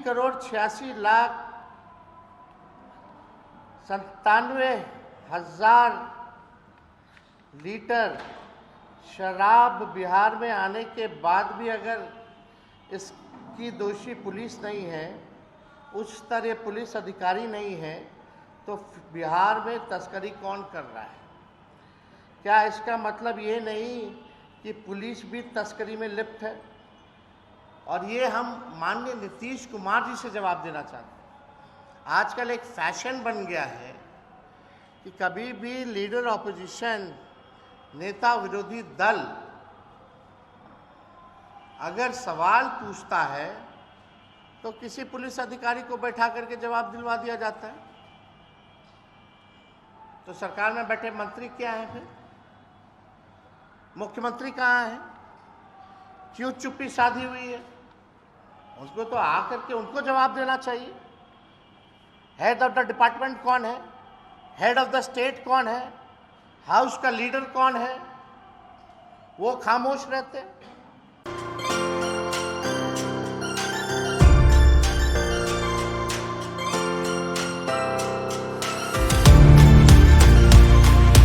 3,96,97,000 litre शराब बिहार में आने के बाद भी अगर इसकी दोषी पुलिस नहीं है, उच्च स्तरीय पुलिस अधिकारी नहीं है, तो बिहार में तस्करी कौन कर रहा है? क्या इसका मतलब ये नहीं कि पुलिस भी तस्करी में लिप्त है? और ये हम माननीय नीतीश कुमार जी से जवाब देना चाहते हैं। आजकल एक फैशन बन गया है कि कभी भी लीडर ऑपोजिशन, नेता विरोधी दल अगर सवाल पूछता है तो किसी पुलिस अधिकारी को बैठा करके जवाब दिलवा दिया जाता है। तो सरकार में बैठे मंत्री क्या है फिर? मुख्यमंत्री कहाँ है? क्यों चुप्पी साधी हुई है? उसको तो आकर के उनको जवाब देना चाहिए। हेड ऑफ द डिपार्टमेंट कौन है? हेड ऑफ द स्टेट कौन है? हाउस का लीडर कौन है? वो खामोश रहते हैं।